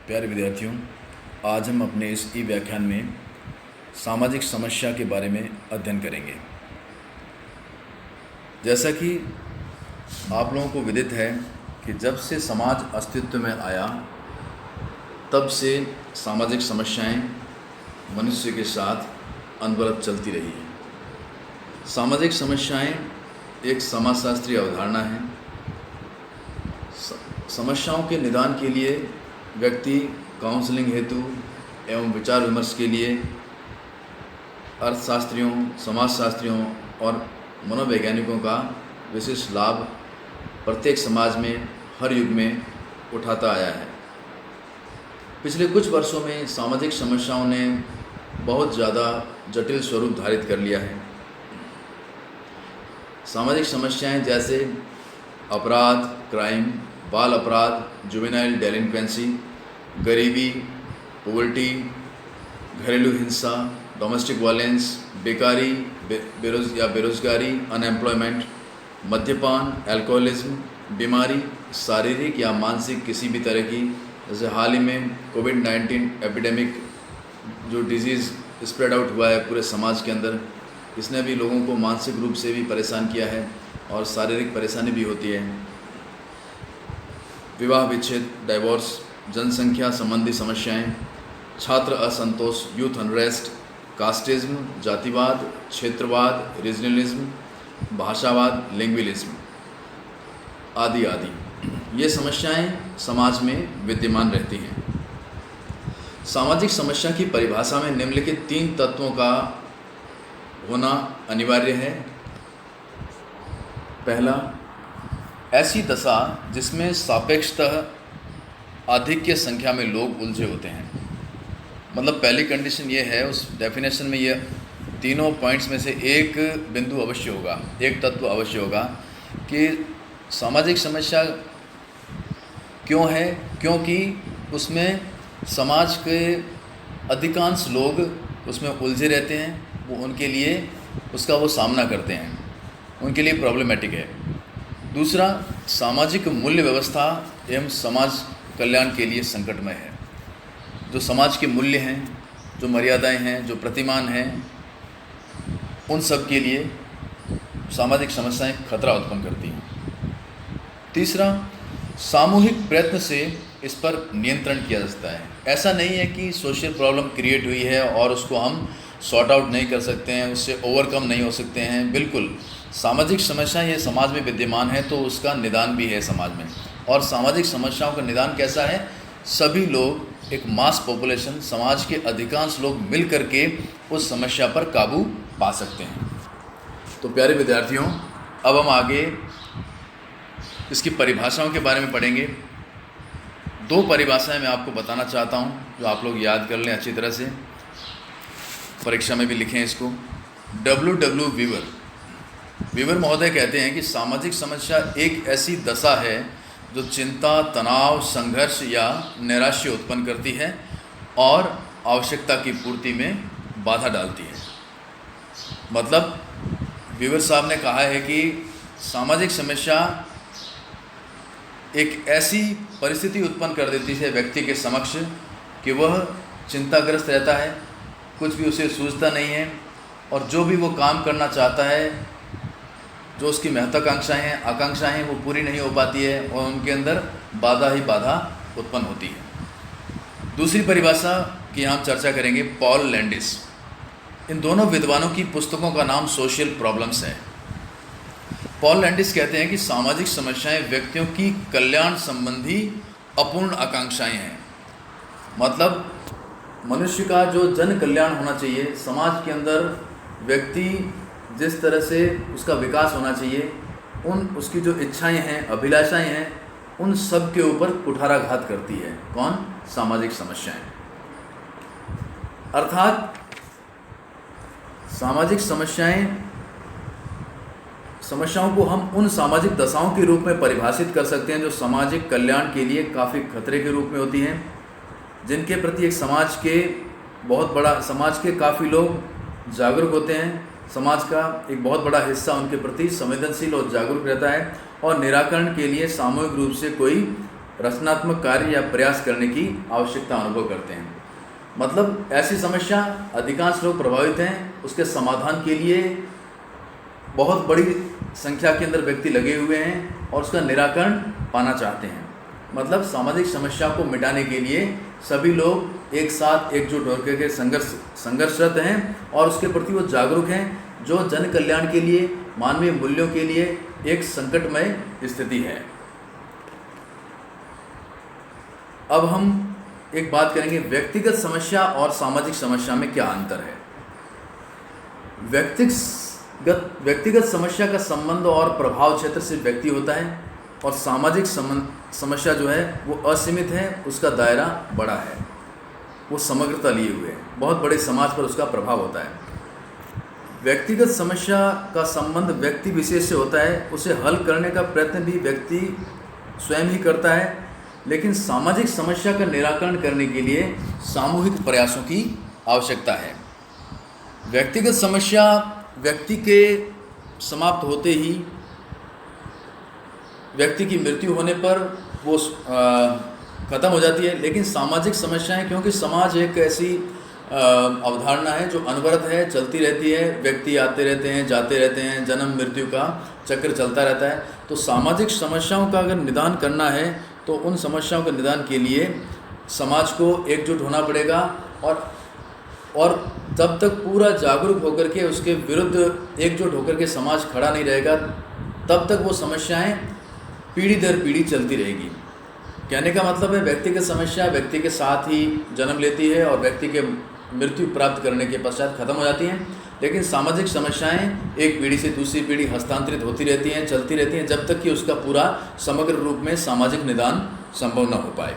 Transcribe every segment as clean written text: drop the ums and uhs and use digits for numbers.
प्यारे विद्यार्थियों, आज हम अपने इस ई व्याख्यान में सामाजिक समस्या के बारे में अध्ययन करेंगे। जैसा कि आप लोगों को विदित है कि जब से समाज अस्तित्व में आया तब से सामाजिक समस्याएं मनुष्य के साथ अनवरत चलती रही हैं। सामाजिक समस्याएं एक समाजशास्त्रीय अवधारणा है। समस्याओं के निदान के लिए व्यक्ति काउंसलिंग हेतु एवं विचार विमर्श के लिए अर्थशास्त्रियों, समाजशास्त्रियों और मनोवैज्ञानिकों का विशिष्ट लाभ प्रत्येक समाज में हर युग में उठाता आया है। पिछले कुछ वर्षों में सामाजिक समस्याओं ने बहुत ज़्यादा जटिल स्वरूप धारित कर लिया है। सामाजिक समस्याएं जैसे अपराध, क्राइम, बाल अपराध, जुवेनाइल डेलिंक्वेंसी, गरीबी, पॉवर्टी, घरेलू हिंसा, डोमेस्टिक वायलेंस, बेकारी बेरोजगारी, अनएम्प्लॉयमेंट, मद्यपान, अल्कोहलिज्म, बीमारी, शारीरिक या मानसिक किसी भी तरह की, जैसे हाल ही में कोविड-19 एपिडेमिक जो डिजीज़ स्प्रेड आउट हुआ है पूरे समाज के अंदर, इसने भी लोगों को मानसिक रूप से भी परेशान किया है और शारीरिक परेशानी भी होती है। विवाह विच्छेद, डाइवोर्स, जनसंख्या संबंधी समस्याएं, छात्र असंतोष, यूथ अनरेस्ट, कास्टिज्म, जातिवाद, क्षेत्रवाद, रीजनलिज्म, भाषावाद, लिंग्विलिज्म आदि आदि ये समस्याएं समाज में विद्यमान रहती हैं। सामाजिक समस्या की परिभाषा में निम्नलिखित 3 तत्वों का होना अनिवार्य है। पहला, ऐसी दशा जिसमें सापेक्षतः आधिक्य संख्या में लोग उलझे होते हैं। मतलब पहली कंडीशन ये है, उस डेफिनेशन में ये तीनों पॉइंट्स में से एक बिंदु अवश्य होगा, एक तत्व अवश्य होगा कि सामाजिक समस्या क्यों है, क्योंकि उसमें समाज के अधिकांश लोग उसमें उलझे रहते हैं, वो उनके लिए उसका वो सामना करते हैं, उनके लिए प्रॉब्लमेटिक है। दूसरा, सामाजिक मूल्य व्यवस्था एवं समाज कल्याण के लिए संकटमय है। जो समाज के मूल्य हैं, जो मर्यादाएं हैं, जो प्रतिमान हैं, उन सब के लिए सामाजिक समस्याएं खतरा उत्पन्न करती हैं। तीसरा, सामूहिक प्रयत्न से इस पर नियंत्रण किया जा सकता है। ऐसा नहीं है कि सोशल प्रॉब्लम क्रिएट हुई है और उसको हम सॉर्ट आउट नहीं कर सकते हैं, उससे ओवरकम नहीं हो सकते हैं। बिल्कुल, सामाजिक समस्याएं ये समाज में विद्यमान है तो उसका निदान भी है समाज में। और सामाजिक समस्याओं का निदान कैसा है? सभी लोग, एक मास पॉपुलेशन, समाज के अधिकांश लोग मिल करके उस समस्या पर काबू पा सकते हैं। तो प्यारे विद्यार्थियों, अब हम आगे इसकी परिभाषाओं के बारे में पढ़ेंगे। 2 परिभाषाएं मैं आपको बताना चाहता हूं जो आप लोग याद कर लें अच्छी तरह से, परीक्षा में भी लिखें इसको। W वीवर महोदय कहते हैं कि सामाजिक समस्या एक ऐसी दशा है जो चिंता, तनाव, संघर्ष या नैराश्य उत्पन्न करती है और आवश्यकता की पूर्ति में बाधा डालती है। मतलब वीवर साहब ने कहा है कि सामाजिक समस्या एक ऐसी परिस्थिति उत्पन्न कर देती है व्यक्ति के समक्ष कि वह चिंताग्रस्त रहता है, कुछ भी उसे सूझता नहीं है और जो भी वो काम करना चाहता है, जो उसकी महत्वाकांक्षाएं हैं, आकांक्षाएं हैं, वो पूरी नहीं हो पाती है और उनके अंदर बाधा ही बाधा उत्पन्न होती है। दूसरी परिभाषा की हम चर्चा करेंगे, पॉल लैंडिस। इन दोनों विद्वानों की पुस्तकों का नाम सोशल प्रॉब्लम्स है। पॉल लैंडिस कहते हैं कि सामाजिक समस्याएं व्यक्तियों की कल्याण संबंधी अपूर्ण आकांक्षाएं हैं। मतलब मनुष्य का जो जन कल्याण होना चाहिए, समाज के अंदर व्यक्ति जिस तरह से उसका विकास होना चाहिए, उन उसकी जो इच्छाएं हैं, अभिलाषाएं हैं, उन सब के ऊपर कुठाराघात करती है। कौन? सामाजिक समस्याएं। अर्थात सामाजिक समस्याओं को हम उन सामाजिक दशाओं के रूप में परिभाषित कर सकते हैं जो सामाजिक कल्याण के लिए काफ़ी खतरे के रूप में होती हैं, जिनके प्रति एक समाज के काफ़ी लोग जागरूक होते हैं। समाज का एक बहुत बड़ा हिस्सा उनके प्रति संवेदनशील और जागरूक रहता है और निराकरण के लिए सामूहिक रूप से कोई रचनात्मक कार्य या प्रयास करने की आवश्यकता अनुभव करते हैं। मतलब ऐसी समस्या अधिकांश लोग प्रभावित हैं, उसके समाधान के लिए बहुत बड़ी संख्या के अंदर व्यक्ति लगे हुए हैं और उसका निराकरण पाना चाहते हैं। मतलब सामाजिक समस्या को मिटाने के लिए सभी लोग एक साथ एकजुट होकर के संघर्षरत हैं और उसके प्रति वो जागरूक हैं, जो जन कल्याण के लिए, मानवीय मूल्यों के लिए एक संकटमय स्थिति है। अब हम एक बात करेंगे, व्यक्तिगत समस्या और सामाजिक समस्या में क्या अंतर है। व्यक्तिगत समस्या का संबंध और प्रभाव क्षेत्र से व्यक्ति होता है और सामाजिक समस्या जो है वो असीमित है, उसका दायरा बड़ा है, वो समग्रता लिए हुए है, बहुत बड़े समाज पर उसका प्रभाव होता है। व्यक्तिगत समस्या का संबंध व्यक्ति विशेष से होता है, उसे हल करने का प्रयत्न भी व्यक्ति स्वयं ही करता है, लेकिन सामाजिक समस्या का निराकरण करने के लिए सामूहिक प्रयासों की आवश्यकता है। व्यक्तिगत समस्या व्यक्ति के समाप्त होते ही, व्यक्ति की मृत्यु होने पर वो ख़त्म हो जाती है, लेकिन सामाजिक समस्याएं, क्योंकि समाज एक ऐसी अवधारणा है जो अनवरत है, चलती रहती है, व्यक्ति आते रहते हैं, जाते रहते हैं, जन्म मृत्यु का चक्र चलता रहता है। तो सामाजिक समस्याओं का अगर निदान करना है तो उन समस्याओं के निदान के लिए समाज को एकजुट होना पड़ेगा और तब तक पूरा जागरूक होकर के उसके विरुद्ध एकजुट होकर के समाज खड़ा नहीं रहेगा, तब तक वो समस्याएं पीढ़ी दर पीढ़ी चलती रहेगी। कहने का मतलब है, व्यक्तिगत समस्या व्यक्ति के साथ ही जन्म लेती है और व्यक्ति के मृत्यु प्राप्त करने के पश्चात खत्म हो जाती हैं, लेकिन सामाजिक समस्याएं एक पीढ़ी से दूसरी पीढ़ी हस्तांतरित होती रहती हैं, चलती रहती हैं, जब तक कि उसका पूरा समग्र रूप में सामाजिक निदान संभव न हो पाए।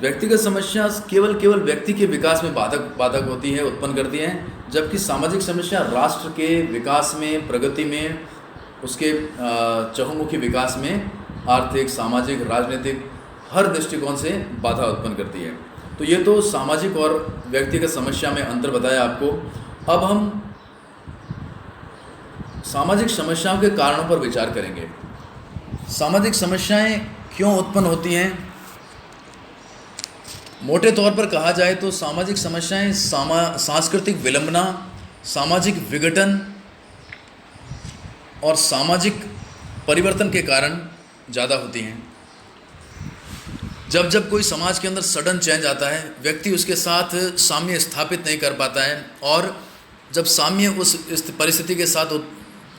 व्यक्तिगत समस्या केवल व्यक्ति के विकास में बाधक होती है, उत्पन्न करती हैं, जबकि सामाजिक समस्या राष्ट्र के विकास में, प्रगति में, उसके चहुमुखी विकास में, आर्थिक, सामाजिक, राजनीतिक हर दृष्टिकोण से बाधा उत्पन्न करती है। तो ये तो सामाजिक और व्यक्तिगत समस्या में अंतर बताया आपको। अब हम सामाजिक समस्याओं के कारणों पर विचार करेंगे। सामाजिक समस्याएं क्यों उत्पन्न होती हैं? मोटे तौर पर कहा जाए तो सामाजिक समस्याएं सांस्कृतिक विलंबना, सामाजिक विघटन और सामाजिक परिवर्तन के कारण ज़्यादा होती हैं। जब कोई समाज के अंदर सडन चेंज आता है, व्यक्ति उसके साथ साम्य स्थापित नहीं कर पाता है, और जब साम्य उस परिस्थिति के साथ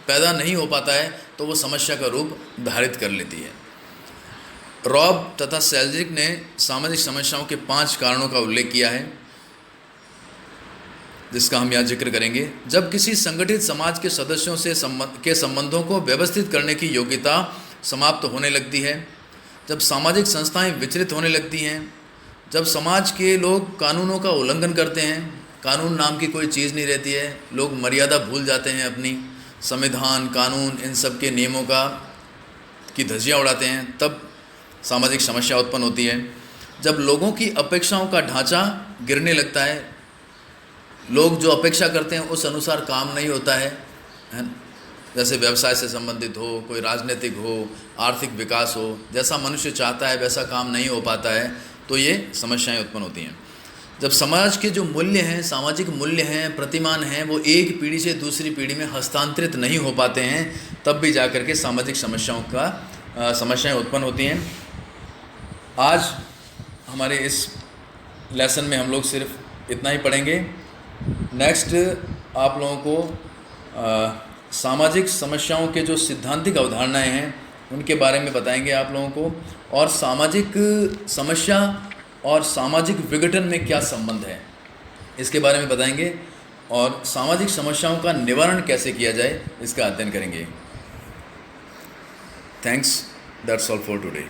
पैदा नहीं हो पाता है तो वो समस्या का रूप धारित कर लेती है। रॉब तथा सेल्जिक ने सामाजिक समस्याओं के 5 कारणों का उल्लेख किया है, जिसका हम यहाँ जिक्र करेंगे। जब किसी संगठित समाज के सदस्यों से के संबंधों को व्यवस्थित करने की योग्यता समाप्त होने लगती है, जब सामाजिक संस्थाएं विचलित होने लगती हैं, जब समाज के लोग कानूनों का उल्लंघन करते हैं, कानून नाम की कोई चीज़ नहीं रहती है, लोग मर्यादा भूल जाते हैं, अपनी संविधान, कानून, इन सब के नियमों की धज्जियाँ उड़ाते हैं, तब सामाजिक समस्या उत्पन्न होती है। जब लोगों की अपेक्षाओं का ढांचा गिरने लगता है, लोग जो अपेक्षा करते हैं उस अनुसार काम नहीं होता है, जैसे व्यवसाय से संबंधित हो, कोई राजनीतिक हो, आर्थिक विकास हो, जैसा मनुष्य चाहता है वैसा काम नहीं हो पाता है, तो ये समस्याएं उत्पन्न होती हैं। जब समाज के जो मूल्य हैं, सामाजिक मूल्य हैं, प्रतिमान हैं, वो एक पीढ़ी से दूसरी पीढ़ी में हस्तांतरित नहीं हो पाते हैं, तब भी जाकर के सामाजिक समस्याएं उत्पन्न होती हैं। आज हमारे इस लेसन में हम लोग सिर्फ इतना ही पढ़ेंगे। नेक्स्ट आप लोगों को सामाजिक समस्याओं के जो सिद्धांतिक अवधारणाएं हैं उनके बारे में बताएंगे आप लोगों को, और सामाजिक समस्या और सामाजिक विघटन में क्या संबंध है इसके बारे में बताएंगे, और सामाजिक समस्याओं का निवारण कैसे किया जाए इसका अध्ययन करेंगे। Thanks, that's all for today.